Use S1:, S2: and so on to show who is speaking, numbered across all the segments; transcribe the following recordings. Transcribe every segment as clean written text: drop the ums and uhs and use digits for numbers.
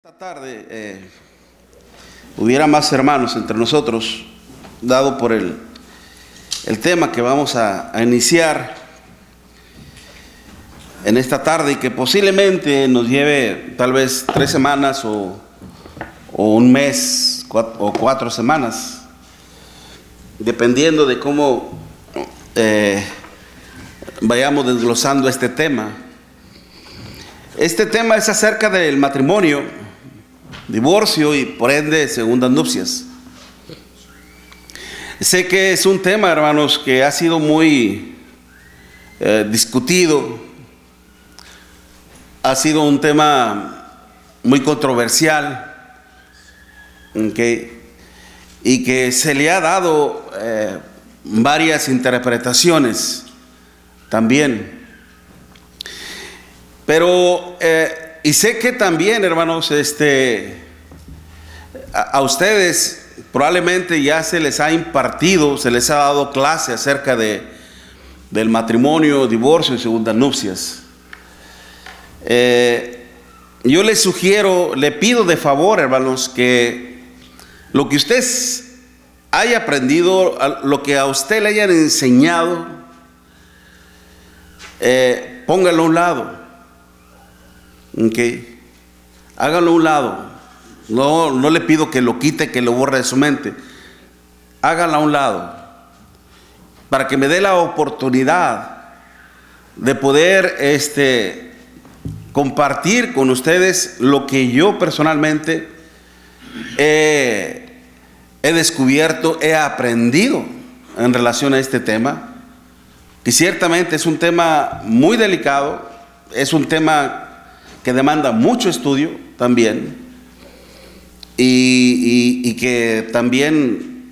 S1: Esta tarde hubiera más hermanos entre nosotros, dado por el tema que vamos a iniciar en esta tarde y que posiblemente nos lleve tal vez 3 semanas o un mes o 4 semanas, dependiendo de cómo vayamos desglosando este tema. Este tema es acerca del matrimonio, divorcio y por ende segundas nupcias. Sé que es un tema, hermanos, que ha sido muy discutido, ha sido un tema muy controversial, y que se le ha dado varias interpretaciones también. Pero y sé que también, hermanos, a ustedes probablemente ya se les ha impartido, se les ha dado clase acerca del matrimonio, divorcio y segundas nupcias. Yo les sugiero, le pido de favor, hermanos, que lo que usted haya aprendido, lo que a usted le hayan enseñado, póngalo a un lado. Hágalo a un lado. No le pido que lo quite, que lo borre de su mente. Hágalo a un lado para que me dé la oportunidad de poder compartir con ustedes lo que yo personalmente he descubierto, he aprendido en relación a este tema, que ciertamente es un tema muy delicado, es un tema que demanda mucho estudio también, y que también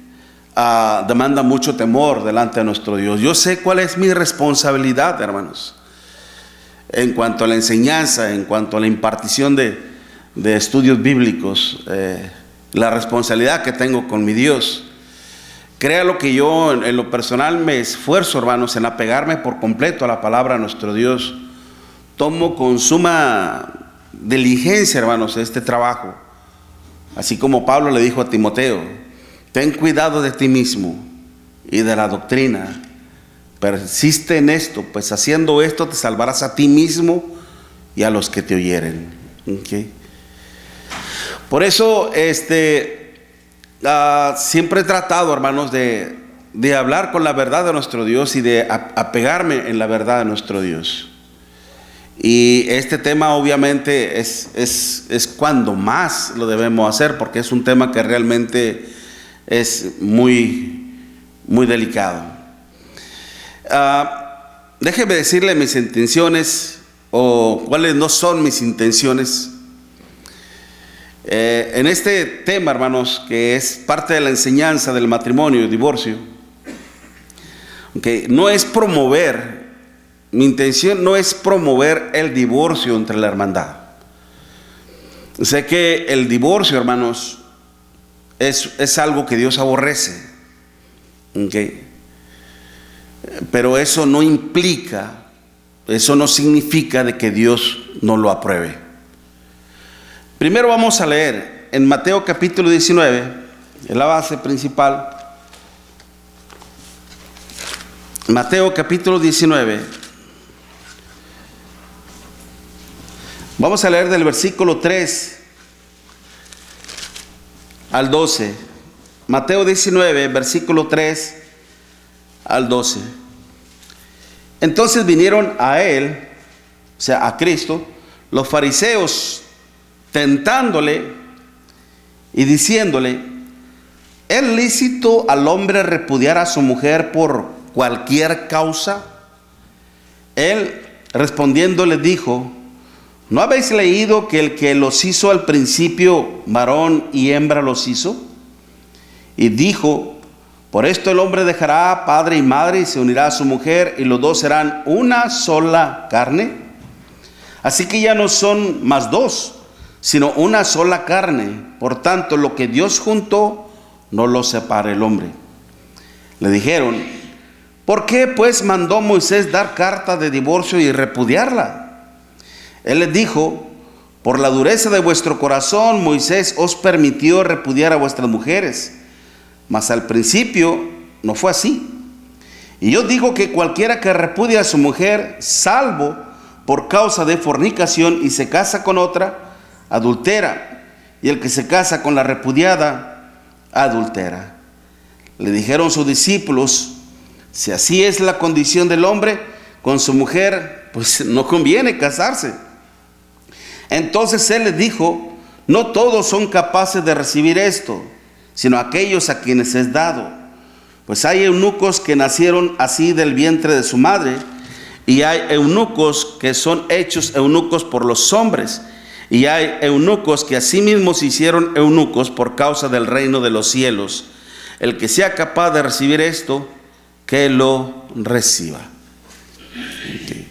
S1: demanda mucho temor delante de nuestro Dios. Yo sé cuál es mi responsabilidad, hermanos, en cuanto a la enseñanza, en cuanto a la impartición de estudios bíblicos, la responsabilidad que tengo con mi Dios. Créalo que yo en lo personal me esfuerzo, hermanos, en apegarme por completo a la palabra de nuestro Dios. Tomo con suma diligencia, hermanos, este trabajo. Así como Pablo le dijo a Timoteo: ten cuidado de ti mismo y de la doctrina. Persiste en esto, pues haciendo esto te salvarás a ti mismo y a los que te oyeren. Por eso siempre he tratado, hermanos, de hablar con la verdad de nuestro Dios y de apegarme en la verdad de nuestro Dios. Y este tema obviamente es cuando más lo debemos hacer, porque es un tema que realmente es muy, muy delicado. Déjeme decirle mis intenciones, o cuáles no son mis intenciones en este tema, hermanos, que es parte de la enseñanza del matrimonio y divorcio. No es promover, mi intención no es promover el divorcio entre la hermandad. Sé que el divorcio, hermanos, es algo que Dios aborrece, pero eso no implica, eso no significa de que Dios no lo apruebe. Primero vamos a leer en Mateo capítulo 19, es la base principal. Mateo capítulo 19. Vamos a leer del versículo 3 al 12. Mateo 19, versículo 3 al 12. Entonces vinieron a él, o sea, a Cristo, los fariseos, tentándole y diciéndole: ¿es lícito al hombre repudiar a su mujer por cualquier causa? Él respondiendo les dijo: ¿no habéis leído que el que los hizo al principio, varón y hembra los hizo? Y dijo: por esto el hombre dejará padre y madre y se unirá a su mujer, y los dos serán una sola carne. Así que ya no son más dos, sino una sola carne. Por tanto, lo que Dios juntó, no lo separe el hombre. Le dijeron: ¿por qué pues mandó Moisés dar carta de divorcio y repudiarla? Él les dijo: Por la dureza de vuestro corazón, Moisés os permitió repudiar a vuestras mujeres, mas al principio no fue así. Y yo digo que cualquiera que repudia a su mujer, salvo por causa de fornicación, y se casa con otra, adultera, y el que se casa con la repudiada, adultera. Le dijeron sus discípulos: si así es la condición del hombre con su mujer, pues no conviene casarse. Entonces él les dijo: no todos son capaces de recibir esto, sino aquellos a quienes es dado. Pues hay eunucos que nacieron así del vientre de su madre, y hay eunucos que son hechos eunucos por los hombres, y hay eunucos que asimismo se hicieron eunucos por causa del reino de los cielos. El que sea capaz de recibir esto, que lo reciba. Okay.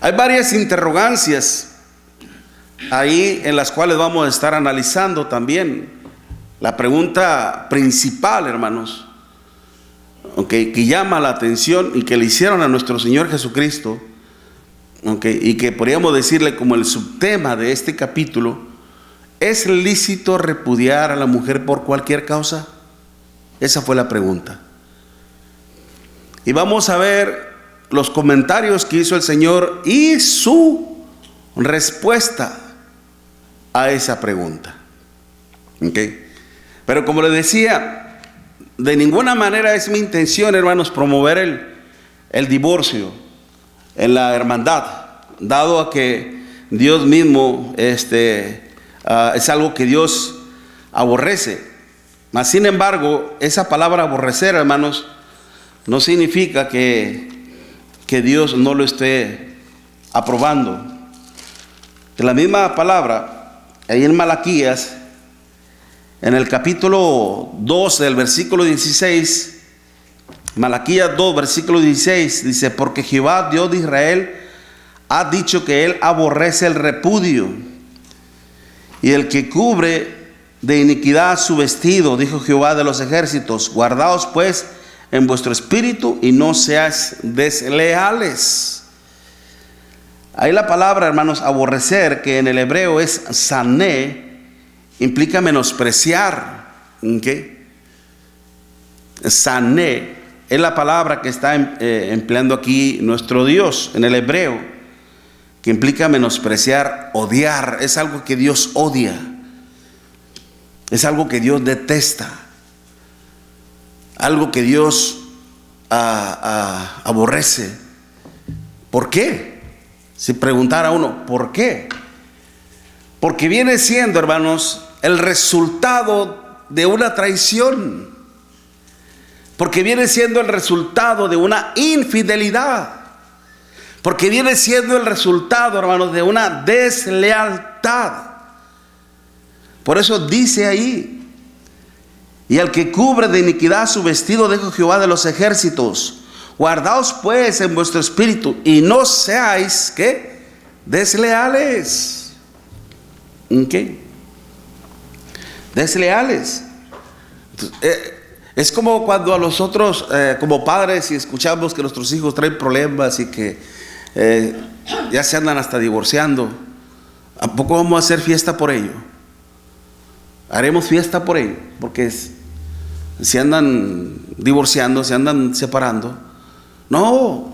S1: Hay varias interrogancias ahí en las cuales vamos a estar analizando también. La pregunta principal, hermanos, okay, que llama la atención y que le hicieron a nuestro Señor Jesucristo, okay, y que podríamos decirle como el subtema de este capítulo: ¿es lícito repudiar a la mujer por cualquier causa? Esa fue la pregunta. Y vamos a ver los comentarios que hizo el Señor y su respuesta a esa pregunta. Okay. Pero como les decía, de ninguna manera es mi intención, hermanos, promover el divorcio en la hermandad, dado a que Dios mismo es algo que Dios aborrece. Mas sin embargo, esa palabra aborrecer, hermanos, no significa que Dios no lo esté aprobando. De la misma palabra, ahí en Malaquías, en el capítulo 2 del versículo 16, Malaquías 2, versículo 16, dice: porque Jehová, Dios de Israel, ha dicho que él aborrece el repudio, y el que cubre de iniquidad su vestido, dijo Jehová de los ejércitos. Guardaos pues en vuestro espíritu y no seáis desleales. Ahí la palabra, hermanos, aborrecer, que en el hebreo es sané, implica menospreciar. ¿Okay? Sané es la palabra que está empleando aquí nuestro Dios en el hebreo, que implica menospreciar, odiar. Es algo que Dios odia, es algo que Dios detesta, algo que Dios aborrece. ¿Por qué? Si preguntara uno, ¿por qué? Porque viene siendo, hermanos, el resultado de una traición. Porque viene siendo el resultado de una infidelidad. Porque viene siendo el resultado, hermanos, de una deslealtad. Por eso dice ahí: y al que cubre de iniquidad su vestido, dijo Jehová de los ejércitos. Guardaos pues en vuestro espíritu y no seáis, ¿qué? Desleales. ¿Qué? Desleales. Entonces, es como cuando a nosotros, como padres, y escuchamos que nuestros hijos traen problemas y que ya se andan hasta divorciando. ¿A poco vamos a hacer fiesta por ello? Haremos fiesta por ello, porque se andan divorciando, se andan separando. No,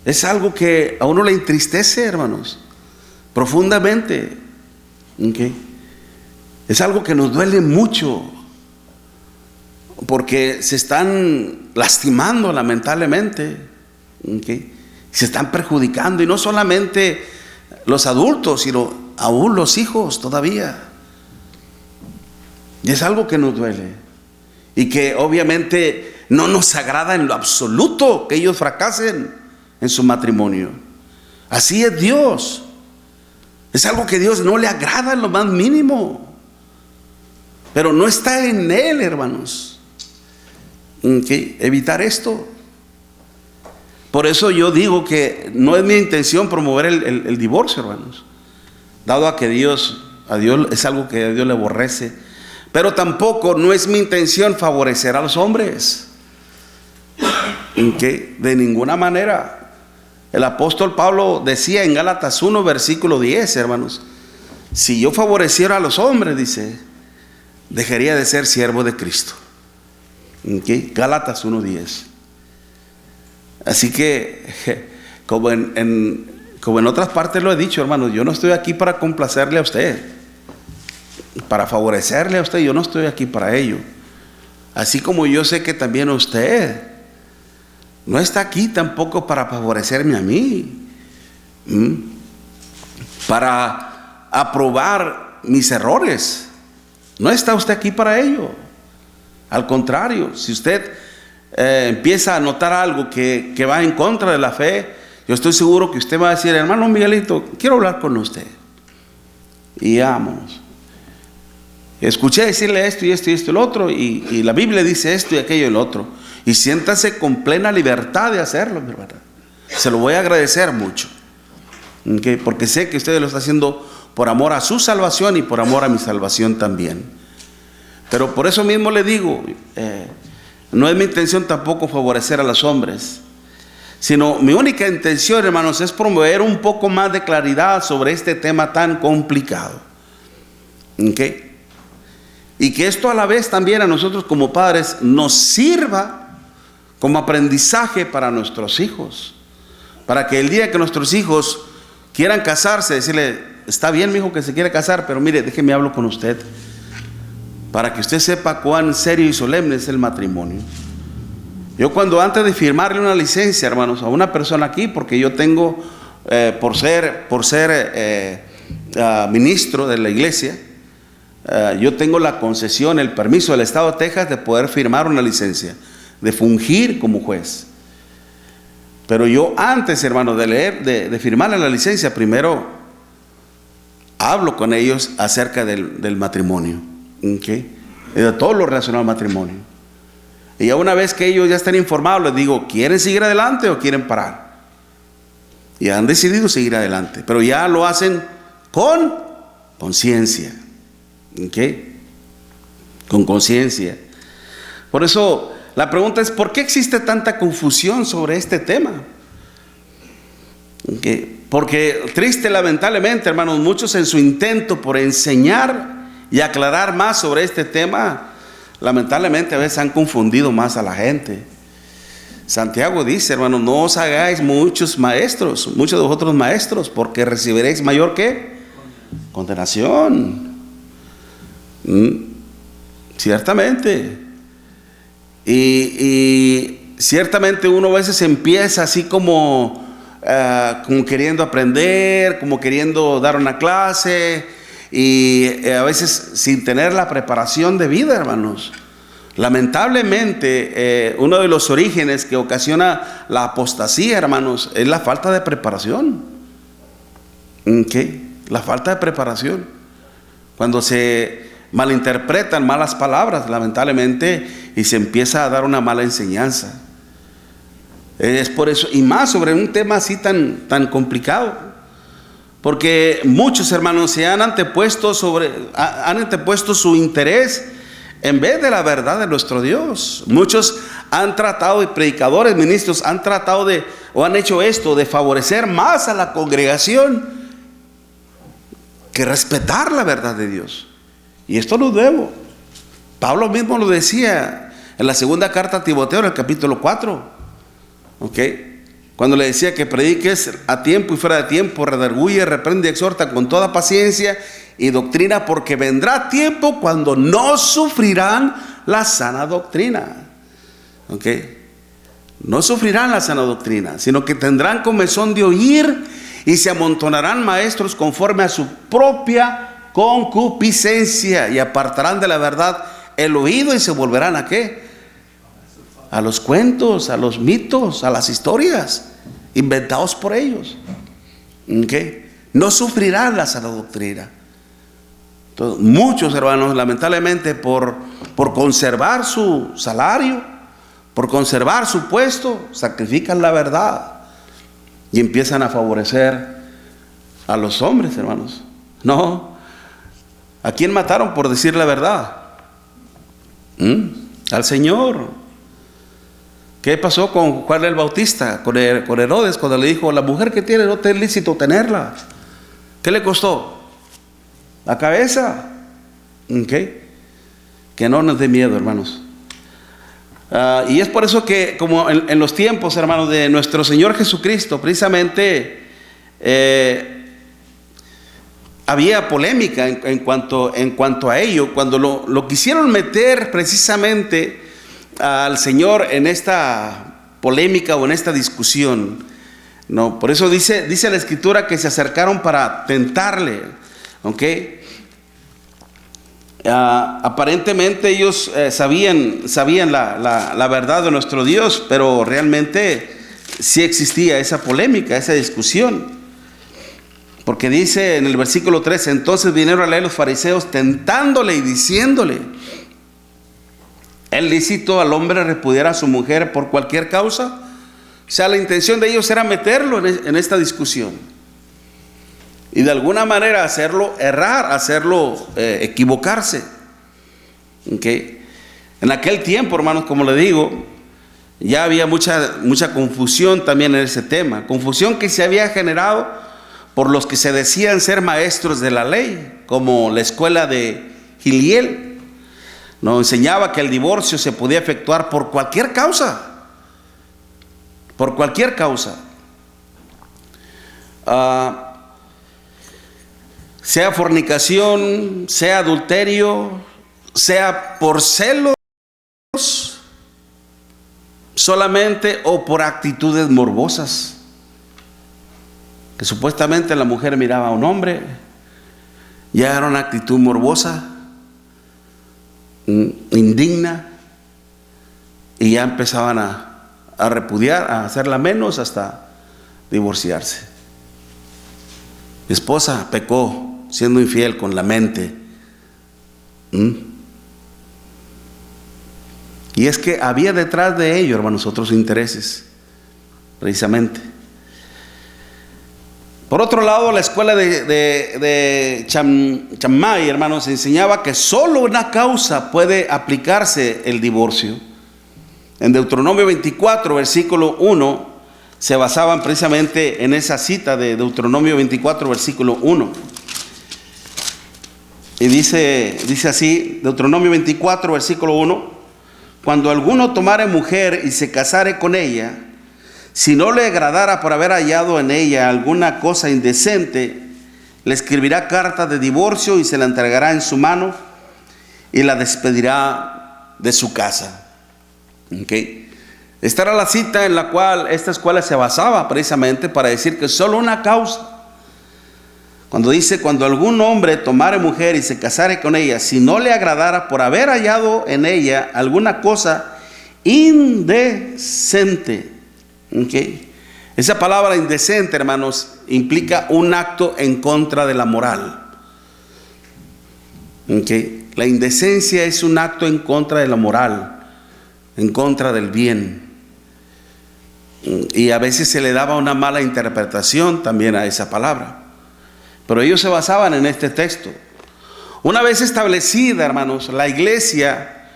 S1: es algo que a uno le entristece, hermanos, profundamente. ¿Okay? Es algo que nos duele mucho, porque se están lastimando lamentablemente. ¿Okay? Se están perjudicando, y no solamente los adultos, sino aún los hijos todavía. Y es algo que nos duele, y que obviamente no nos agrada en lo absoluto que ellos fracasen en su matrimonio. Así es Dios. Es algo que a Dios no le agrada en lo más mínimo. Pero no está en Él, hermanos, ¿okay? Evitar esto. Por eso yo digo que no es mi intención promover el divorcio, hermanos, dado a que a Dios es algo que a Dios le aborrece. Pero tampoco no es mi intención favorecer a los hombres. ¿Okay? De ninguna manera. El apóstol Pablo decía en Gálatas 1, versículo 10, hermanos: si yo favoreciera a los hombres, dice, dejaría de ser siervo de Cristo. ¿Okay? Gálatas 1:10. Así que, como en otras partes lo he dicho, hermanos, yo no estoy aquí para complacerle a usted, para favorecerle a usted. Yo no estoy aquí para ello. Así como yo sé que también usted no está aquí tampoco para favorecerme a mí, para aprobar mis errores. No está usted aquí para ello. Al contrario, si usted empieza a notar algo que va en contra de la fe, yo estoy seguro que usted va a decir: hermano Miguelito, quiero hablar con usted. Y vámonos. Escuché decirle esto y esto y esto y lo otro, y la Biblia dice esto y aquello y lo otro. Y siéntase con plena libertad de hacerlo, mi hermana. Se lo voy a agradecer mucho. ¿Okay? Porque sé que usted lo está haciendo por amor a su salvación y por amor a mi salvación también. Pero por eso mismo le digo, no es mi intención tampoco favorecer a los hombres, sino mi única intención, hermanos, es promover un poco más de claridad sobre este tema tan complicado. ¿Okay? Y que esto a la vez también a nosotros como padres nos sirva como aprendizaje para nuestros hijos, para que el día que nuestros hijos quieran casarse, decirle: está bien, mi hijo, que se quiere casar, pero mire, déjeme hablo con usted, para que usted sepa cuán serio y solemne es el matrimonio. Yo cuando antes de firmarle una licencia, hermanos, a una persona aquí, porque yo tengo, por ser ministro de la iglesia, yo tengo la concesión, el permiso del Estado de Texas de poder firmar una licencia, de fungir como juez. Pero yo antes, hermano, de firmarle la licencia, primero hablo con ellos acerca del matrimonio, ¿okay? De todo lo relacionado al matrimonio. Y ya una vez que ellos ya están informados, les digo: ¿quieren seguir adelante o quieren parar? Y han decidido seguir adelante, pero ya lo hacen con conciencia. ¿Okay? Con conciencia. Por eso la pregunta es: ¿por qué existe tanta confusión sobre este tema? ¿Okay? Porque lamentablemente, hermanos, muchos en su intento por enseñar y aclarar más sobre este tema, lamentablemente a veces han confundido más a la gente. Santiago dice, hermanos: no os hagáis muchos de vosotros maestros, porque recibiréis mayor ¿qué? Condenación. Ciertamente. Y ciertamente uno a veces empieza así como queriendo aprender, como queriendo dar una clase, y a veces sin tener la preparación de vida, hermanos. Lamentablemente, uno de los orígenes que ocasiona la apostasía, hermanos, es la falta de preparación. ¿Qué? La falta de preparación. Cuando se malinterpretan malas palabras, lamentablemente, y se empieza a dar una mala enseñanza. Es por eso, y más sobre un tema así tan complicado, porque muchos hermanos se han antepuesto su interés en vez de la verdad de nuestro Dios. Muchos han tratado, y predicadores, ministros, han tratado o han hecho esto, de favorecer más a la congregación que respetar la verdad de Dios. Y esto lo debo. Pablo mismo lo decía en la segunda carta a Timoteo, en el capítulo 4. ¿Okay? Cuando le decía que prediques a tiempo y fuera de tiempo, redarguye, reprende y exhorta con toda paciencia y doctrina, porque vendrá tiempo cuando no sufrirán la sana doctrina. ¿Okay? No sufrirán la sana doctrina, sino que tendrán comezón de oír y se amontonarán maestros conforme a su propia concupiscencia, y apartarán de la verdad el oído y se volverán ¿a qué? A los cuentos, a los mitos, a las historias inventados por ellos. ¿Okay? No sufrirán la sana doctrina. Entonces, muchos hermanos, lamentablemente, por conservar su salario, por conservar su puesto, sacrifican la verdad y empiezan a favorecer a los hombres, hermanos. No. ¿A quién mataron por decir la verdad? Al Señor. ¿Qué pasó con Juan el Bautista, con Herodes, cuando le dijo: la mujer que tiene no te es lícito tenerla? ¿Qué le costó? la cabeza. ¿Ok? Que no nos dé miedo, hermanos. Y es por eso que, como en los tiempos, hermanos, de nuestro Señor Jesucristo, precisamente había polémica en cuanto a ello, cuando lo quisieron meter precisamente al Señor en esta polémica o en esta discusión. No, por eso dice la Escritura que se acercaron para tentarle. ¿Ok? Aparentemente ellos sabían la verdad de nuestro Dios, pero realmente sí existía esa polémica, esa discusión. Porque dice en el versículo 13: entonces vinieron a leer los fariseos tentándole y diciéndole: ¿es lícito al hombre repudiar a su mujer por cualquier causa? O sea, la intención de ellos era meterlo en esta discusión y de alguna manera hacerlo errar, hacerlo equivocarse. ¿Okay? En aquel tiempo, hermanos, como le digo, ya había mucha confusión también en ese tema. Confusión que se había generado por los que se decían ser maestros de la ley, como la escuela de Giliel. Nos enseñaba que el divorcio se podía efectuar por cualquier causa. Por cualquier causa. Sea fornicación, sea adulterio, sea por celos solamente o por actitudes morbosas. Que supuestamente la mujer miraba a un hombre, ya era una actitud morbosa, indigna, y ya empezaban a repudiar, a hacerla menos hasta divorciarse. Mi esposa pecó siendo infiel con la mente. Y es que había detrás de ello, hermanos, otros intereses, precisamente. Por otro lado, la escuela de Shammai, hermanos, enseñaba que solo una causa puede aplicarse el divorcio. En Deuteronomio 24, versículo 1, se basaban precisamente en esa cita de Deuteronomio 24, versículo 1. Y dice así, Deuteronomio 24, versículo 1: cuando alguno tomare mujer y se casare con ella, si no le agradara por haber hallado en ella alguna cosa indecente, le escribirá carta de divorcio y se la entregará en su mano y la despedirá de su casa. ¿Okay? Esta era la cita en la cual esta escuela se basaba precisamente para decir que solo una causa. Cuando dice: cuando algún hombre tomare mujer y se casare con ella, si no le agradara por haber hallado en ella alguna cosa indecente. ¿Okay? Esa palabra indecente, hermanos, implica un acto en contra de la moral. ¿Okay? La indecencia es un acto en contra de la moral, en contra del bien. Y a veces se le daba una mala interpretación también a esa palabra. Pero ellos se basaban en este texto. Una vez establecida, hermanos, la iglesia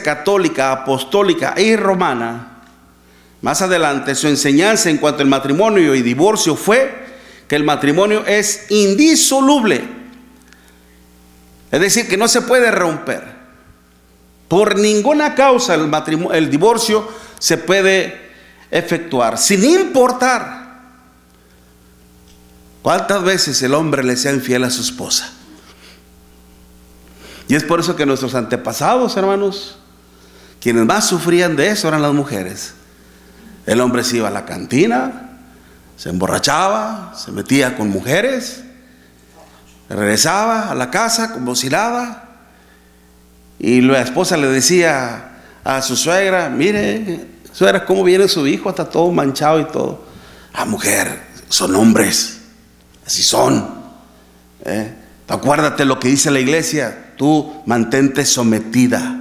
S1: católica, apostólica y romana, más adelante su enseñanza en cuanto al matrimonio y divorcio fue que el matrimonio es indisoluble. Es decir, que no se puede romper. Por ninguna causa el divorcio se puede efectuar, sin importar cuántas veces el hombre le sea infiel a su esposa. Y es por eso que nuestros antepasados, hermanos, quienes más sufrían de eso eran las mujeres. El hombre se iba a la cantina, se emborrachaba, se metía con mujeres, regresaba a la casa convulsionada, y la esposa le decía a su suegra: mire, suegra, cómo viene su hijo, está todo manchado y todo. Mujer, son hombres, así son. Acuérdate lo que dice la iglesia: tú mantente sometida.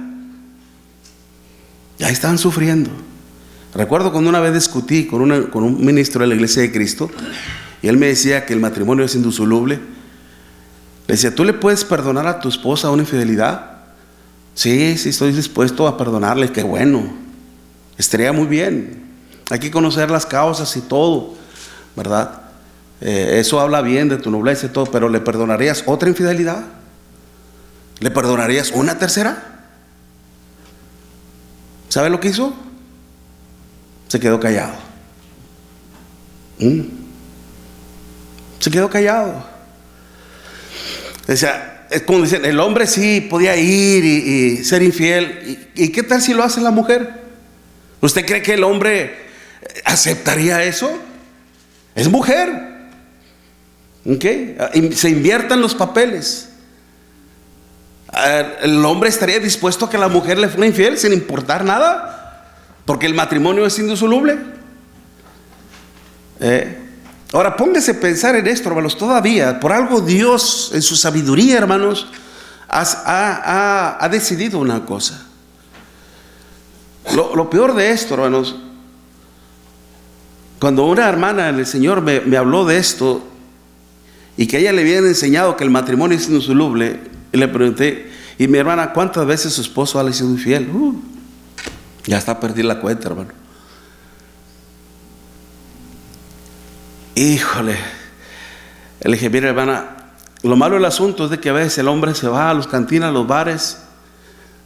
S1: Ya están sufriendo. Recuerdo cuando una vez discutí con un ministro de la Iglesia de Cristo, y él me decía que el matrimonio es indisoluble. Le decía: ¿tú le puedes perdonar a tu esposa una infidelidad? Sí, estoy dispuesto a perdonarle. Qué bueno, estaría muy bien. Hay que conocer las causas y todo, ¿verdad? Eso habla bien de tu nobleza y todo, pero ¿le perdonarías otra infidelidad? ¿Le perdonarías una tercera? ¿Sabe lo que hizo? Se quedó callado. Se quedó callado. O sea, es como dicen, el hombre sí podía ir y ser infiel. ¿Y qué tal si lo hace la mujer? ¿Usted cree que el hombre aceptaría eso? Es mujer. Se inviertan los papeles. El hombre estaría dispuesto a que la mujer le fuera infiel sin importar nada, porque el matrimonio es indisoluble. Ahora póngase a pensar en esto, hermanos. Todavía, por algo Dios en su sabiduría, hermanos, ha decidido una cosa. Lo peor de esto, hermanos, cuando una hermana en el Señor me habló de esto, y que a ella le habían enseñado que el matrimonio es indisoluble, y le pregunté, y mi hermana, ¿cuántas veces su esposo ha sido infiel? Ya está perdida la cuenta, hermano. Híjole. Le dije, mira, hermana, lo malo del asunto es de que a veces el hombre se va a los cantinas, a los bares,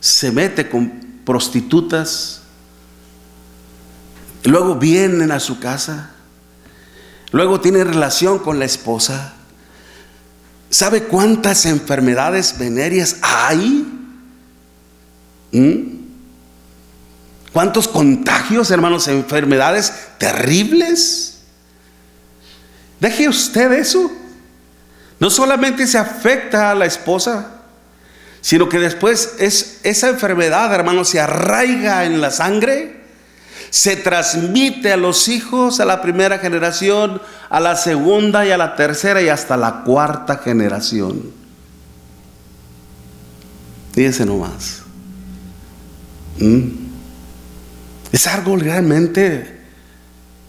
S1: se mete con prostitutas, luego vienen a su casa, luego tiene relación con la esposa. ¿Sabe cuántas enfermedades venéreas hay? ¿Cuántos contagios, hermanos, enfermedades terribles? Deje usted eso. No solamente se afecta a la esposa, sino que después esa enfermedad, hermanos, se arraiga en la sangre, se transmite a los hijos, a la primera generación, a la segunda y a la tercera y hasta la cuarta generación. Fíjense nomás. Es algo realmente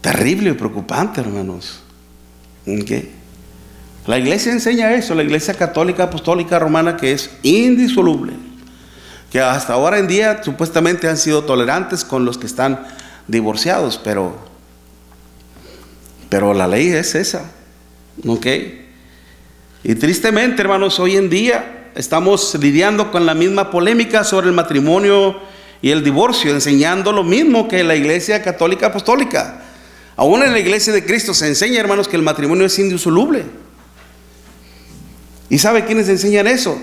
S1: terrible y preocupante, hermanos. La iglesia enseña eso, la iglesia católica apostólica romana, que es indisoluble, que hasta ahora en día supuestamente han sido tolerantes con los que están divorciados, pero la ley es esa. Y tristemente, hermanos, hoy en día estamos lidiando con la misma polémica sobre el matrimonio y el divorcio, enseñando lo mismo que la iglesia católica apostólica. Aún en la iglesia de Cristo se enseña, hermanos, que el matrimonio es indisoluble. ¿Y sabe quiénes enseñan eso?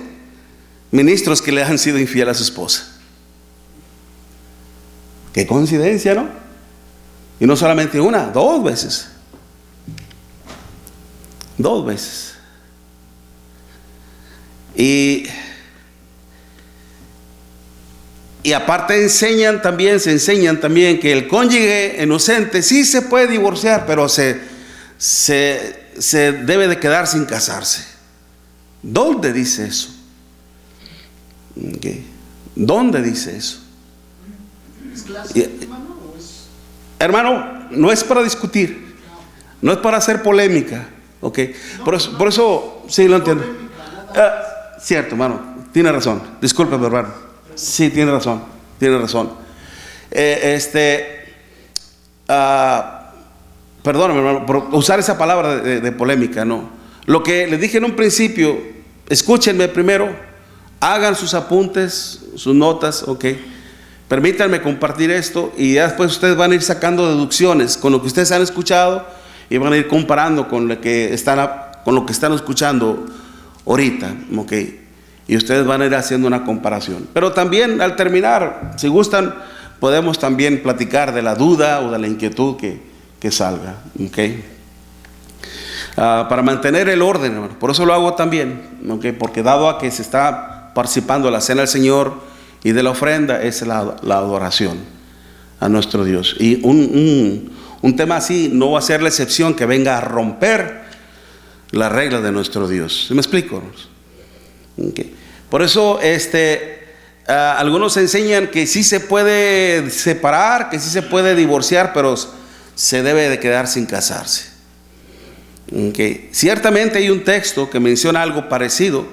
S1: Ministros que le han sido infiel a su esposa. Qué coincidencia, ¿no? Y no solamente una, 2 veces. 2 veces. Y aparte se enseñan también que el cónyuge inocente sí se puede divorciar, pero se debe de quedar sin casarse. ¿Dónde dice eso? ¿Dónde dice eso? Hermano, no es para discutir, no es para hacer polémica, por eso sí lo entiendo. Cierto, hermano, tiene razón. Discúlpeme, hermano. Sí, tiene razón. Perdóname, hermano, por usar esa palabra de polémica, no. Lo que les dije en un principio, escúchenme primero, hagan sus apuntes, sus notas, permítanme compartir esto y ya después ustedes van a ir sacando deducciones con lo que ustedes han escuchado y van a ir comparando con lo que están escuchando ahorita, y ustedes van a ir haciendo una comparación. Pero también al terminar, si gustan, podemos también platicar de la duda o de la inquietud que salga, para mantener el orden, hermano. Por eso lo hago también, porque dado a que se está participando de la cena del Señor y de la ofrenda, es la adoración a nuestro Dios. Y un tema así no va a ser la excepción que venga a romper la regla de nuestro Dios. ¿Sí me explico? Por eso algunos enseñan que sí se puede separar, que sí se puede divorciar, pero se debe de quedar sin casarse. Ciertamente hay un texto que menciona algo parecido,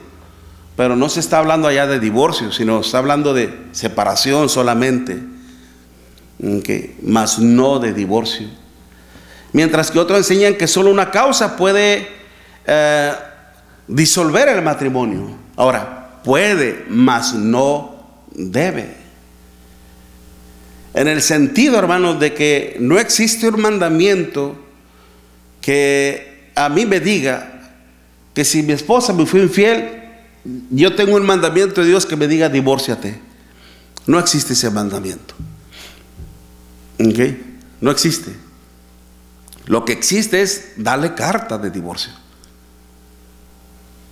S1: pero no se está hablando allá de divorcio, sino está hablando de separación solamente, más no de divorcio. Mientras que otros enseñan que solo una causa puede disolver el matrimonio. Ahora, puede, mas no debe. En el sentido, hermanos, de que no existe un mandamiento que a mí me diga que si mi esposa me fue infiel, yo tengo un mandamiento de Dios que me diga divórciate. No existe ese mandamiento. ¿Ok? No existe. Lo que existe es darle carta de divorcio.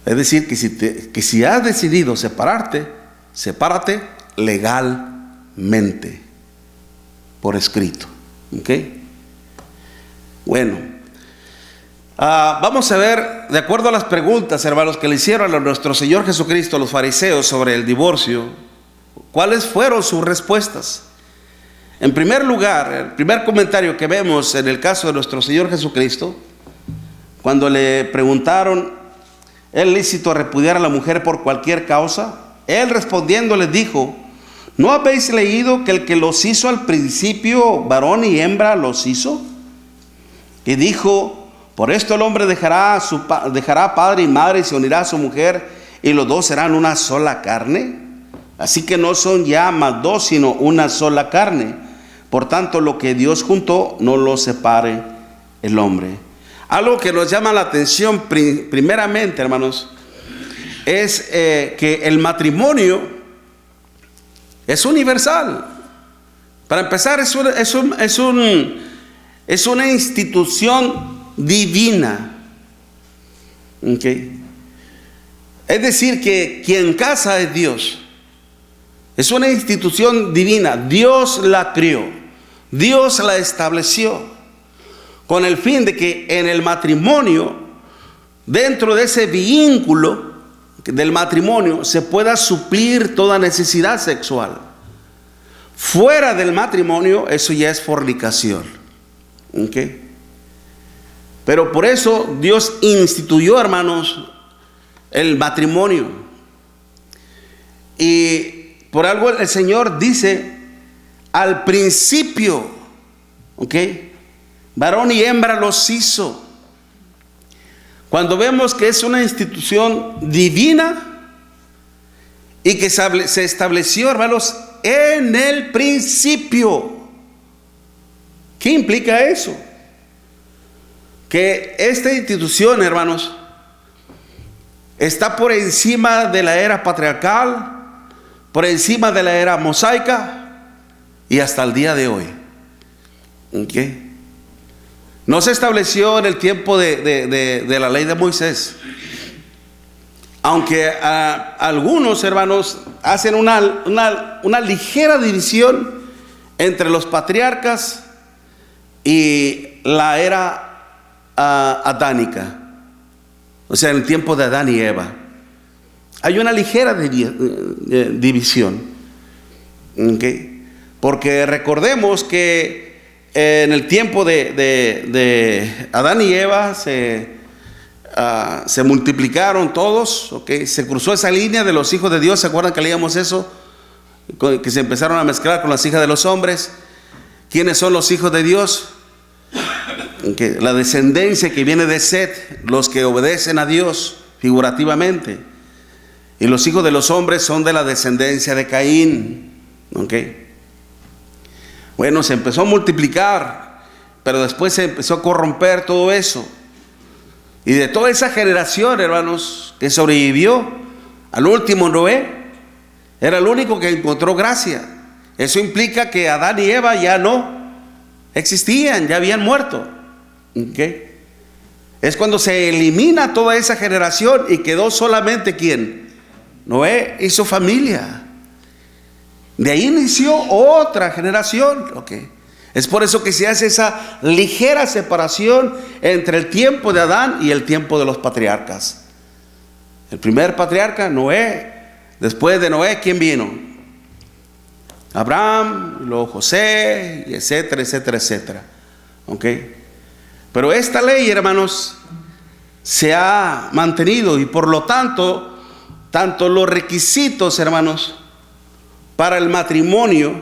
S1: Es decir, que si has decidido separarte, sepárate legalmente, por escrito. ¿Ok? Bueno, vamos a ver, de acuerdo a las preguntas, hermanos, que le hicieron a nuestro Señor Jesucristo los fariseos sobre el divorcio, ¿cuáles fueron sus respuestas? En primer lugar, el primer comentario que vemos en el caso de nuestro Señor Jesucristo, cuando le preguntaron, ¿es lícito repudiar a la mujer por cualquier causa? Él respondiendo les dijo, ¿no habéis leído que el que los hizo al principio, varón y hembra, los hizo? Y dijo, por esto el hombre dejará padre y madre y se unirá a su mujer, y los dos serán una sola carne. Así que no son ya más dos, sino una sola carne. Por tanto, lo que Dios juntó, no lo separe el hombre. Algo que nos llama la atención primeramente, hermanos, es que el matrimonio es universal. Para empezar, es una institución divina. ¿Okay? Es decir, que quien casa es Dios. Es una institución divina. Dios la crió. Dios la estableció con el fin de que en el matrimonio, dentro de ese vínculo del matrimonio, se pueda suplir toda necesidad sexual. Fuera del matrimonio, eso ya es fornicación. ¿Okay? Pero por eso Dios instituyó, hermanos, el matrimonio. Y por algo el Señor dice, al principio, ¿ok? Varón y hembra los hizo. Cuando vemos que es una institución divina y que se estableció, hermanos, en el principio. ¿Qué implica eso? Que esta institución, hermanos, está por encima de la era patriarcal, por encima de la era mosaica y hasta el día de hoy. ¿Okay? No se estableció en el tiempo de la ley de Moisés. Aunque algunos, hermanos, hacen una ligera división entre los patriarcas y la era adánica. O sea, en el tiempo de Adán y Eva. Hay una ligera división. ¿Okay? Porque recordemos que en el tiempo de Adán y Eva se multiplicaron todos, ¿okay? Se cruzó esa línea de los hijos de Dios. ¿Se acuerdan que leíamos eso? Que se empezaron a mezclar con las hijas de los hombres. ¿Quiénes son los hijos de Dios? ¿Okay? La descendencia que viene de Set, los que obedecen a Dios figurativamente. Y los hijos de los hombres son de la descendencia de Caín. ¿Okay? Bueno, se empezó a multiplicar, pero después se empezó a corromper todo eso. Y de toda esa generación, hermanos, que sobrevivió, al último Noé era el único que encontró gracia. Eso implica que Adán y Eva ya no existían, ya habían muerto. ¿Okay? Es cuando se elimina toda esa generación y quedó solamente ¿quién? Noé y su familia. De ahí inició otra generación. ¿Okay? Es por eso que se hace esa ligera separación entre el tiempo de Adán y el tiempo de los patriarcas. El primer patriarca, Noé. Después de Noé, ¿quién vino? Abraham, luego José, y etcétera, etcétera, etcétera. ¿Okay? Pero esta ley, hermanos, se ha mantenido y por lo tanto, tanto los requisitos, hermanos, para el matrimonio,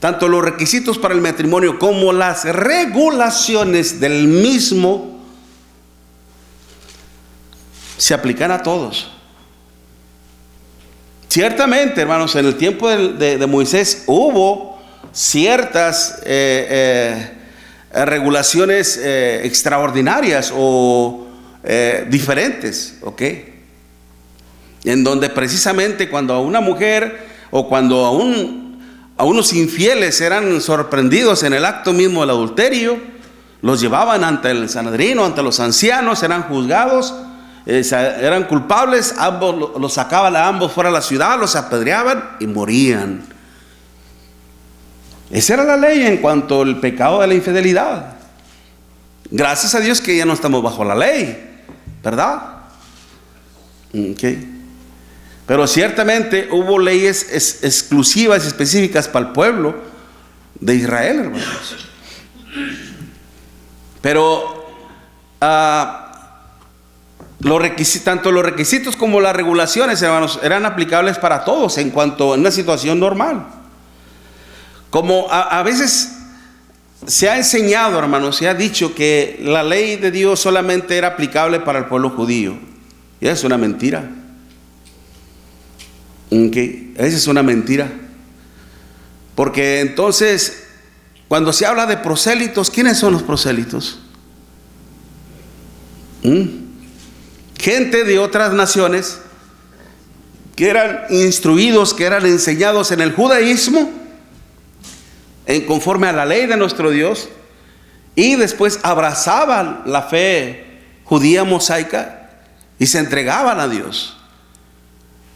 S1: tanto los requisitos para el matrimonio como las regulaciones del mismo se aplican a todos. Ciertamente, hermanos, en el tiempo de Moisés hubo ciertas regulaciones extraordinarias o diferentes, ¿ok? En donde precisamente cuando a una mujer o cuando a unos infieles eran sorprendidos en el acto mismo del adulterio, los llevaban ante el Sanedrín, ante los ancianos, eran juzgados, eran culpables, ambos los sacaban a ambos fuera de la ciudad, los apedreaban y morían. Esa era la ley en cuanto al pecado de la infidelidad. Gracias a Dios que ya no estamos bajo la ley, ¿verdad? Okay. Pero ciertamente hubo leyes exclusivas, específicas para el pueblo de Israel, hermanos. Pero tanto los requisitos como las regulaciones, hermanos, eran aplicables para todos en cuanto a una situación normal. Como a veces se ha enseñado, hermanos, se ha dicho que la ley de Dios solamente era aplicable para el pueblo judío. Y es una mentira. Okay. Esa es una mentira. Porque entonces, cuando se habla de prosélitos, ¿quiénes son los prosélitos? Gente de otras naciones que eran instruidos, que eran enseñados en el judaísmo, conforme a la ley de nuestro Dios, y después abrazaban la fe judía mosaica y se entregaban a Dios.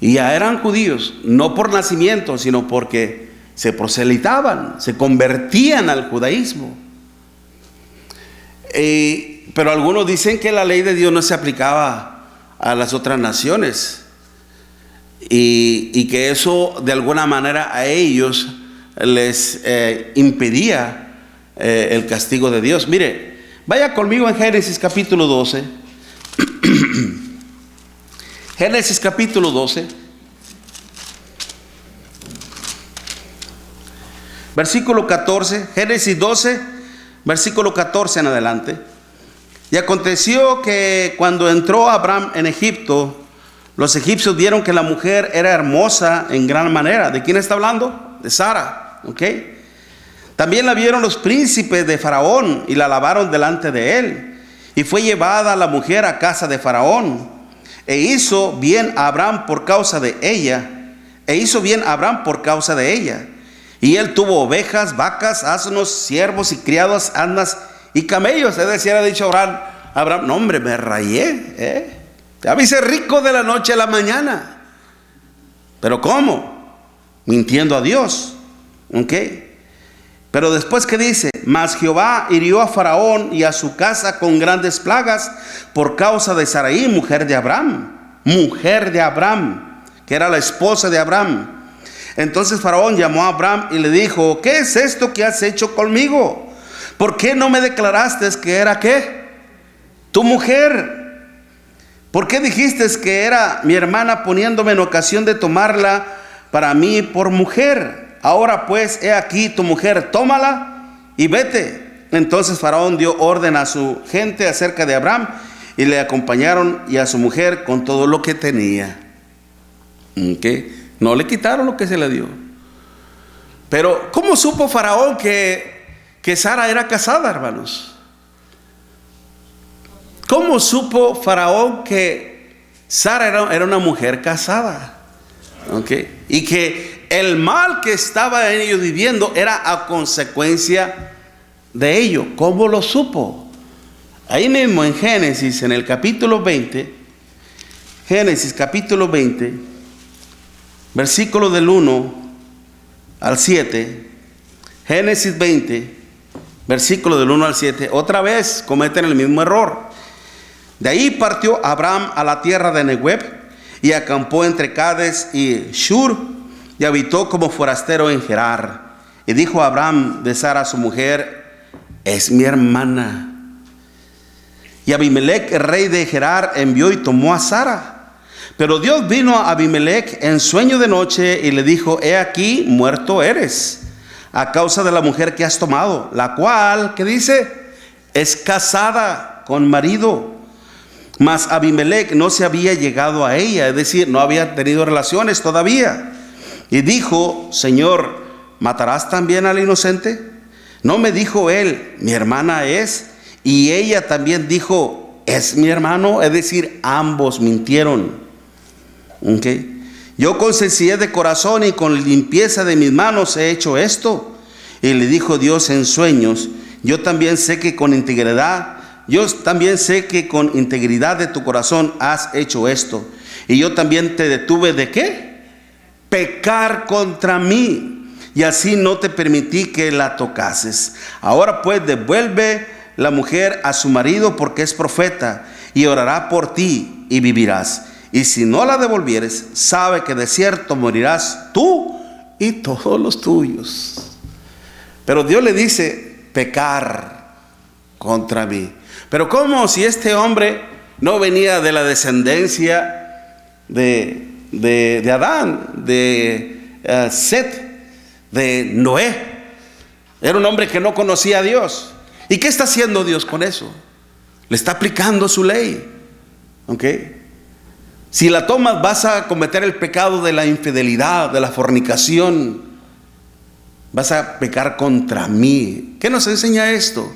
S1: Y ya eran judíos, no por nacimiento, sino porque se proselitaban, se convertían al judaísmo. Pero algunos dicen que la ley de Dios no se aplicaba a las otras naciones y que eso de alguna manera a ellos les impedía el castigo de Dios. Mire, vaya conmigo en Génesis capítulo 12. Génesis capítulo 12, versículo 14. Génesis 12, versículo 14 en adelante. Y aconteció que cuando entró Abraham en Egipto, los egipcios vieron que la mujer era hermosa en gran manera. ¿De quién está hablando? De Sara, ¿ok? También la vieron los príncipes de Faraón y la alabaron delante de él. Y fue llevada la mujer a casa de Faraón. E hizo bien a Abraham por causa de ella. Y él tuvo ovejas, vacas, asnos, siervos y criados, asnas y camellos. Es decir, ha dicho Abraham, no hombre, me rayé, ya me hice rico de la noche a la mañana. ¿Pero cómo? Mintiendo a Dios, ¿ok? Pero después, ¿qué dice? Mas Jehová hirió a Faraón y a su casa con grandes plagas por causa de Sarai, mujer de Abraham, que era la esposa de Abraham. Entonces Faraón llamó a Abraham y le dijo, ¿qué es esto que has hecho conmigo? ¿Por qué no me declaraste que era qué? Tu mujer. ¿Por qué dijiste que era mi hermana, poniéndome en ocasión de tomarla para mí por mujer? Ahora pues, he aquí tu mujer, tómala y vete. Entonces Faraón dio orden a su gente acerca de Abraham y le acompañaron y a su mujer con todo lo que tenía. ¿Okay? No le quitaron lo que se le dio. Pero ¿cómo supo Faraón que Sara era casada, hermanos? ¿Cómo supo Faraón que Sara era una mujer casada? ¿Okay? Y que el mal que estaba en ellos viviendo era a consecuencia de ello. ¿Cómo lo supo? Ahí mismo en Génesis, en el capítulo 20, Génesis capítulo 20, versículo del 1 al 7, Génesis 20, versículo del 1 al 7, otra vez cometen el mismo error. De ahí partió Abraham a la tierra de Negueb y acampó entre Cades y Shur y habitó como forastero en Gerar. Y dijo Abraham de Sara su mujer, es mi hermana. Y Abimelech, el rey de Gerar, envió y tomó a Sara. Pero Dios vino a Abimelech en sueño de noche y le dijo, he aquí, muerto eres. a causa de la mujer que has tomado, la cual, ¿qué dice? Es casada con marido. Mas Abimelech no se había llegado a ella, es decir, no había tenido relaciones todavía. Y dijo: Señor, ¿matarás también al inocente? ¿No me dijo él, mi hermana es? Y ella también dijo, ¿es mi hermano? Es decir, ambos mintieron. Yo con sencillez de corazón y con limpieza de mis manos he hecho esto. Y le dijo Dios en sueños: yo también sé que con integridad de tu corazón has hecho esto. Y yo también te detuve ¿de qué? Pecar contra mí. Y así no te permití que la tocases. Ahora pues devuelve la mujer a su marido, porque es profeta, y orará por ti y vivirás. Y si no la devolvieres, sabe que de cierto morirás tú y todos los tuyos. Pero Dios le dice: pecar contra mí. Pero ¿cómo si este hombre no venía de la descendencia de Adán, de Set, de Noé? Era un hombre que no conocía a Dios. ¿Y qué está haciendo Dios con eso? Le está aplicando su ley. Si la tomas, vas a cometer el pecado de la infidelidad, de la fornicación. Vas a pecar contra mí. ¿Qué nos enseña esto?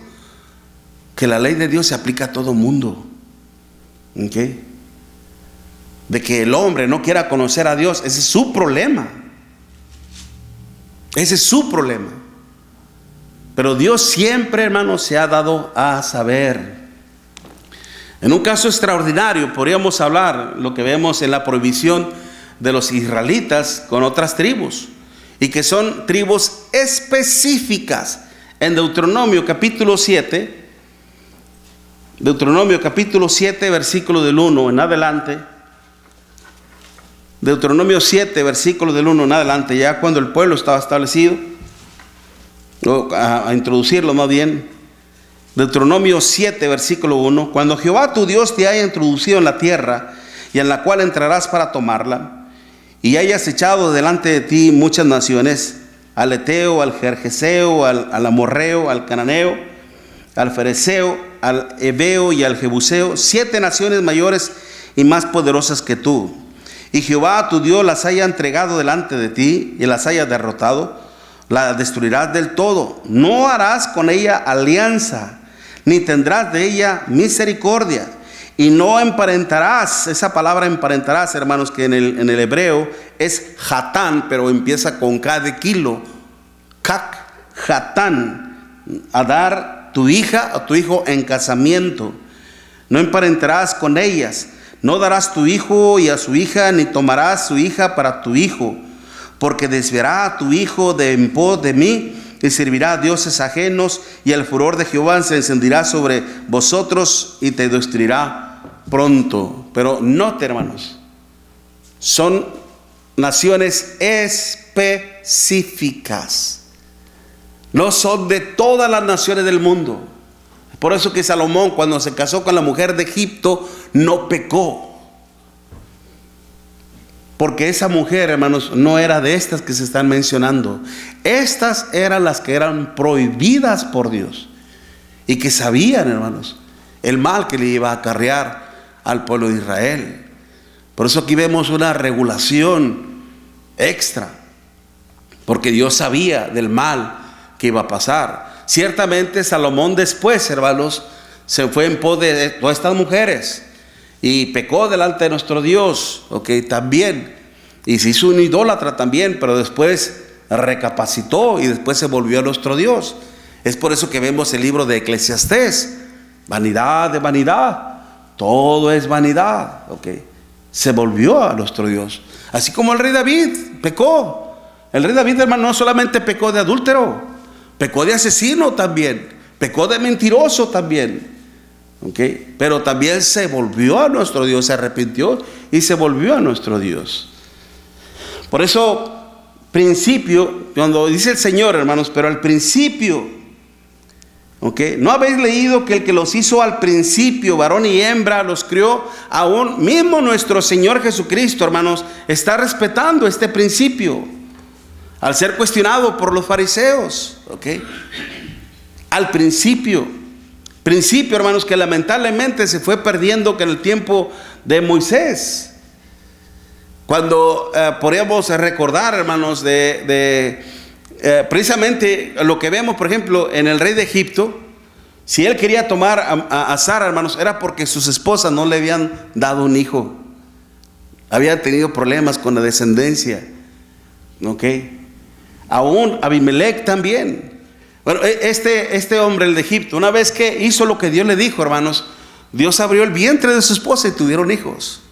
S1: Que la ley de Dios se aplica a todo mundo. De que el hombre no quiera conocer a Dios, ese es su problema. Ese es su problema. Pero Dios siempre, hermanos, se ha dado a saber. En un caso extraordinario podríamos hablar lo que vemos en la prohibición de los israelitas con otras tribus, y que son tribus específicas. En Deuteronomio capítulo 7, versículo del 1 en adelante. Deuteronomio 7, versículo del 1 en adelante, ya cuando el pueblo estaba establecido, a introducirlo más bien. Deuteronomio 7, versículo 1: cuando Jehová tu Dios te haya introducido en la tierra, y en la cual entrarás para tomarla, y hayas echado delante de ti muchas naciones, al Eteo, al Gergeseo, al Amorreo, al Cananeo, al Fereceo, al Ebeo y al Jebuseo, 7 naciones mayores y más poderosas que tú, y Jehová tu Dios las haya entregado delante de ti y las haya derrotado, la destruirás del todo. No harás con ella alianza, ni tendrás de ella misericordia, y no emparentarás. Esa palabra emparentarás, hermanos, que en el hebreo es hatán, pero empieza con K de kilo. Kak, hatán, a dar tu hija o tu hijo en casamiento. No emparentarás con ellas. No darás tu hijo y a su hija, ni tomarás su hija para tu hijo, porque desviará a tu hijo de en pos de mí, y servirá a dioses ajenos, y el furor de Jehová se encenderá sobre vosotros y te destruirá pronto. Pero note, hermanos, son naciones específicas, no son de todas las naciones del mundo. Por eso que Salomón, cuando se casó con la mujer de Egipto, no pecó, porque esa mujer, hermanos, no era de estas que se están mencionando. Estas eran las que eran prohibidas por Dios, y que sabían, hermanos, el mal que le iba a acarrear al pueblo de Israel. Por eso aquí vemos una regulación extra, porque Dios sabía del mal que iba a pasar. Ciertamente Salomón después, hermanos, se fue en pos de todas estas mujeres y pecó delante de nuestro Dios, también, y se hizo un idólatra también, pero después recapacitó y después se volvió a nuestro Dios. Es por eso que vemos el libro de Eclesiastés: vanidad de vanidad, todo es vanidad. Se volvió a nuestro Dios. Así como el rey David pecó. El rey David, hermano, no solamente pecó de adúltero, pecó de asesino también, pecó de mentiroso también. Pero también se volvió a nuestro Dios, se arrepintió y se volvió a nuestro Dios. Por eso, principio, cuando dice el Señor, hermanos, pero al principio, ¿no habéis leído que el que los hizo al principio, varón y hembra, los crió? Aún mismo nuestro Señor Jesucristo, hermanos, está respetando este principio. al ser cuestionado por los fariseos, ¿ok? Al principio, hermanos, que lamentablemente se fue perdiendo que en el tiempo de Moisés. Cuando podríamos recordar, hermanos, precisamente lo que vemos, por ejemplo, en el rey de Egipto, si él quería tomar a Sara, hermanos, era porque sus esposas no le habían dado un hijo. Había tenido problemas con la descendencia, ¿ok? Aún Abimelech también. Bueno, este hombre, el de Egipto, una vez que hizo lo que Dios le dijo, hermanos, Dios abrió el vientre de su esposa y tuvieron hijos.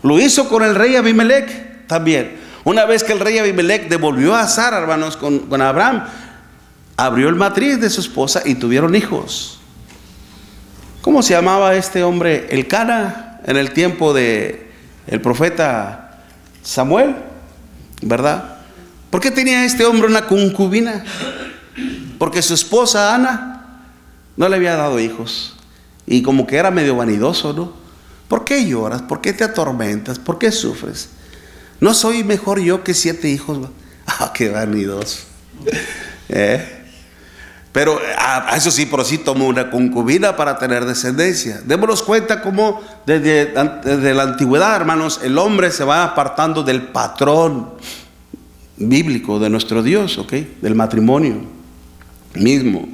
S1: Lo hizo con el rey Abimelech también. Una vez que el rey Abimelech devolvió a Sara, hermanos, con Abraham, abrió el matriz de su esposa y tuvieron hijos. ¿Cómo se llamaba este hombre? Elcana, en el tiempo de el profeta Samuel, ¿verdad? ¿Por qué tenía este hombre una concubina? Porque su esposa Ana no le había dado hijos. Y como que era medio vanidoso, ¿no? ¿Por qué lloras? ¿Por qué te atormentas? ¿Por qué sufres? ¿No soy mejor yo que 7 hijos? Ah, qué vanidoso. Pero eso sí, pero sí tomó una concubina para tener descendencia. Démonos cuenta cómo desde la antigüedad, hermanos, el hombre se va apartando del patrón bíblico de nuestro Dios, ¿ok? Del matrimonio mismo.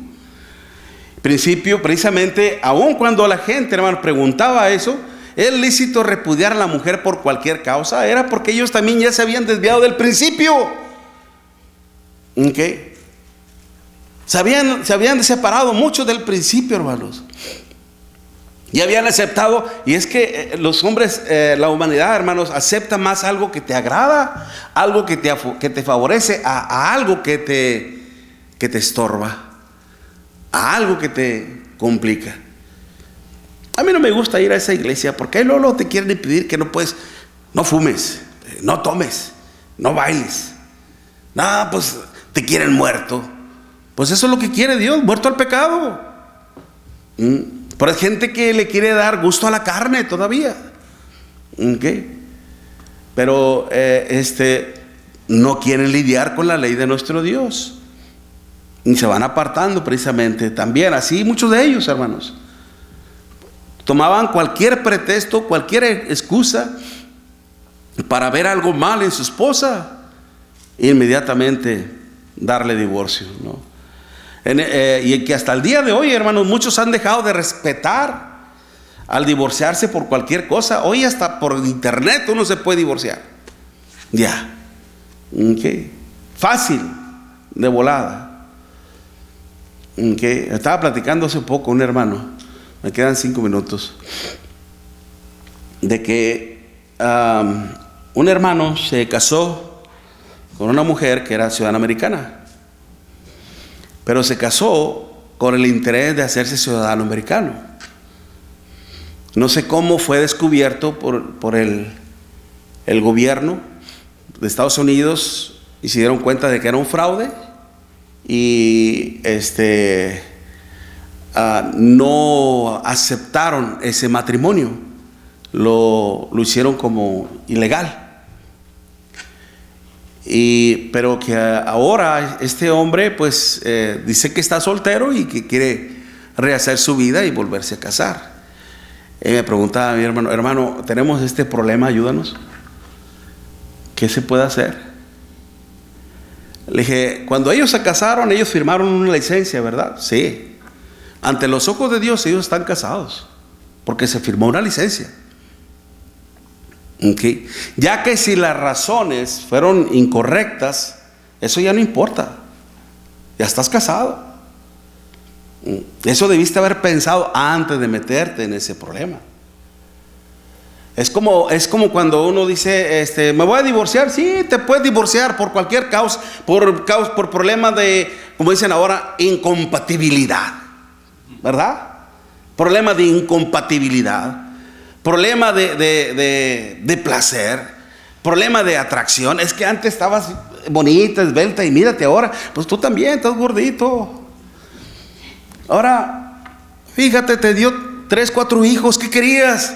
S1: Principio, precisamente, aun cuando la gente, hermano, preguntaba eso, ¿es lícito repudiar a la mujer por cualquier causa? Era porque ellos también ya se habían desviado del principio. ¿Ok? Se habían separado mucho del principio, hermanos. Y habían aceptado, y es que los hombres, la humanidad, hermanos, acepta más algo que te agrada, algo que te favorece, a algo que te estorba, a algo que te complica. A mí no me gusta ir a esa iglesia porque ahí luego te quieren impedir que no puedes, no fumes, no tomes, no bailes. Nada, pues te quieren muerto. Pues eso es lo que quiere Dios, muerto al pecado. Pero hay gente que le quiere dar gusto a la carne todavía. ¿Okay? Pero no quieren lidiar con la ley de nuestro Dios. Y se van apartando precisamente también. Así muchos de ellos, hermanos. Tomaban cualquier pretexto, cualquier excusa para ver algo mal en su esposa e inmediatamente darle divorcio, ¿no? Y que hasta el día de hoy, hermanos, muchos han dejado de respetar al divorciarse por cualquier cosa. Hoy hasta por internet uno se puede divorciar. Ya. ¿Okay? Fácil, de volada. ¿Okay? Estaba platicando hace poco un hermano, me quedan 5 minutos, de que un hermano se casó con una mujer que era ciudadana americana. Pero se casó con el interés de hacerse ciudadano americano. No sé cómo fue descubierto por el gobierno de Estados Unidos y se dieron cuenta de que era un fraude y no aceptaron ese matrimonio, lo hicieron como ilegal. Pero que ahora este hombre pues dice que está soltero y que quiere rehacer su vida y volverse a casar. Me preguntaba a mi hermano, tenemos este problema, ayúdanos. ¿Qué se puede hacer? Le dije, cuando ellos se casaron, ellos firmaron una licencia, ¿verdad? Sí. Ante los ojos de Dios ellos están casados, porque se firmó una licencia. Okay. Ya que si las razones fueron incorrectas, eso ya no importa, ya estás casado. Eso debiste haber pensado antes de meterte en ese problema. Es como cuando uno dice, me voy a divorciar. Sí, te puedes divorciar por cualquier causa, por problema de, como dicen ahora, incompatibilidad, ¿verdad? Problema de incompatibilidad. Problema de placer, problema de atracción. Es que antes estabas bonita, esbelta y mírate ahora, pues tú también estás gordito. Ahora, fíjate, te dio 3, 4 hijos, ¿qué querías?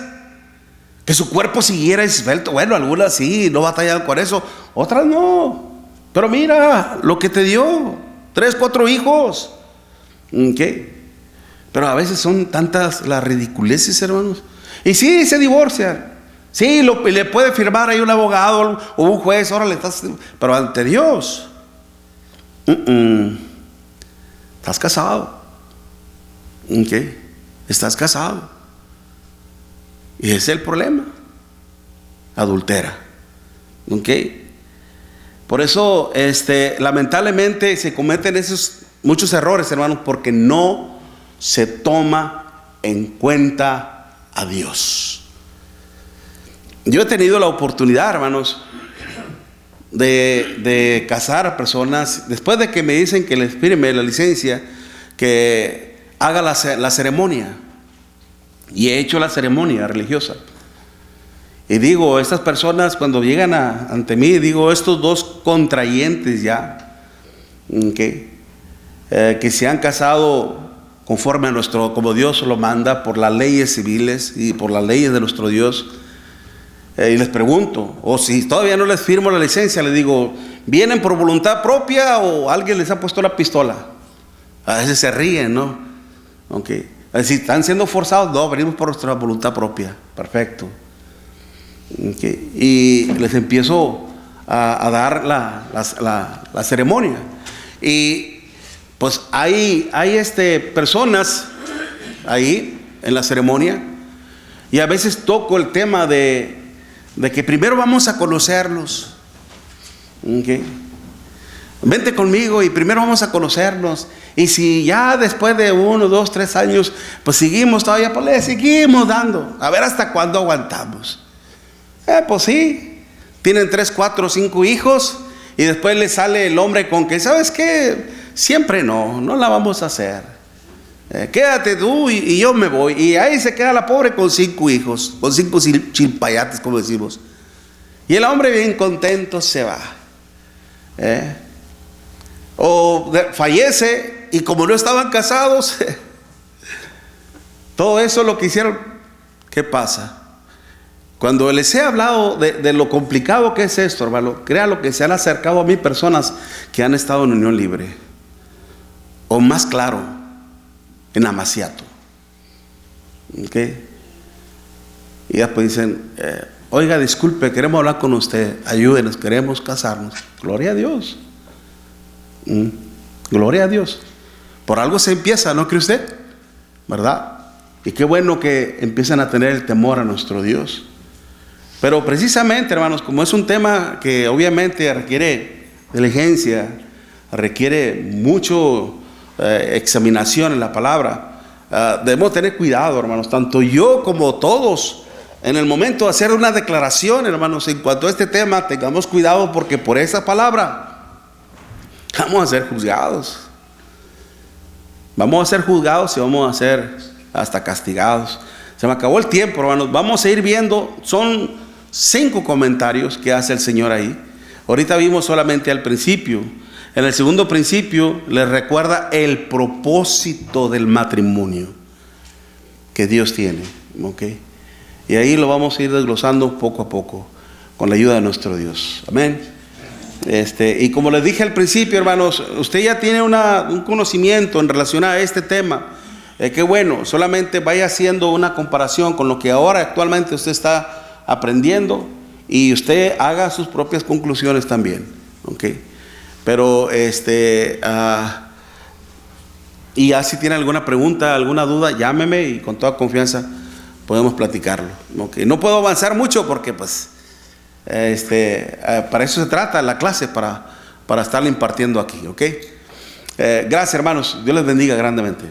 S1: Que su cuerpo siguiera esbelto. Bueno, algunas sí, no batallaban con eso, otras no. Pero mira lo que te dio, 3, 4 hijos. Pero a veces son tantas las ridiculeces, hermanos. Y sí, se divorcian. Sí, le puede firmar ahí un abogado o un juez, pero ante Dios, estás casado. Estás casado. Y ese es el problema. Adultera. Por eso, lamentablemente se cometen esos muchos errores, hermanos, porque no se toma en cuenta a Dios. Yo he tenido la oportunidad, hermanos, de casar a personas después de que me dicen que les firme la licencia, que haga la ceremonia. Y he hecho la ceremonia religiosa. Y digo, estas personas cuando llegan ante mí, digo, estos dos contrayentes ya, que se han casado conforme a como Dios lo manda, por las leyes civiles y por las leyes de nuestro Dios. Y les pregunto, o si todavía no les firmo la licencia, les digo, ¿vienen por voluntad propia o alguien les ha puesto la pistola? A veces se ríen, ¿no? Si están siendo forzados, no, venimos por nuestra voluntad propia. Perfecto. Y les empiezo a dar la ceremonia. Y pues hay personas ahí en la ceremonia, y a veces toco el tema de que primero vamos a conocerlos. Vente conmigo y primero vamos a conocernos. Y si ya después de 1, 2, 3 años, pues seguimos todavía, pues le seguimos dando. A ver hasta cuándo aguantamos. Pues sí, tienen 3, 4, 5 hijos. Y después le sale el hombre con que, ¿sabes qué? Siempre no la vamos a hacer. Quédate tú y yo me voy. Y ahí se queda la pobre con 5 hijos, con 5 chilpayates, como decimos. Y el hombre bien contento se va. O fallece, y como no estaban casados, todo eso lo que hicieron. ¿Qué pasa? Cuando les he hablado de lo complicado que es esto, hermano, créanlo que se han acercado a mí personas que han estado en unión libre, o más claro, en amaciato. Y después dicen, oiga, disculpe, queremos hablar con usted, ayúdenos, queremos casarnos. Gloria a Dios. Gloria a Dios. Por algo se empieza, ¿no cree usted? ¿Verdad? Y qué bueno que empiezan a tener el temor a nuestro Dios. Pero precisamente, hermanos, como es un tema que obviamente requiere diligencia, requiere mucho examinación en la palabra, debemos tener cuidado, hermanos, tanto yo como todos, en el momento de hacer una declaración, hermanos, en cuanto a este tema, tengamos cuidado, porque por esa palabra vamos a ser juzgados. Vamos a ser juzgados y vamos a ser hasta castigados. Se me acabó el tiempo, hermanos. Vamos a ir viendo, son 5 comentarios que hace el Señor ahí. Ahorita vimos solamente al principio. En el segundo principio les recuerda el propósito del matrimonio que Dios tiene. Y ahí lo vamos a ir desglosando poco a poco con la ayuda de nuestro Dios. Amén. Y como les dije al principio, hermanos, usted ya tiene un conocimiento en relación a este tema. Qué bueno, solamente vaya haciendo una comparación con lo que ahora actualmente usted está aprendiendo, y usted haga sus propias conclusiones también. Pero y ya si tiene alguna pregunta, alguna duda, llámeme y con toda confianza podemos platicarlo. No puedo avanzar mucho porque pues para eso se trata la clase, para estarle impartiendo aquí. Gracias, hermanos. Dios les bendiga grandemente.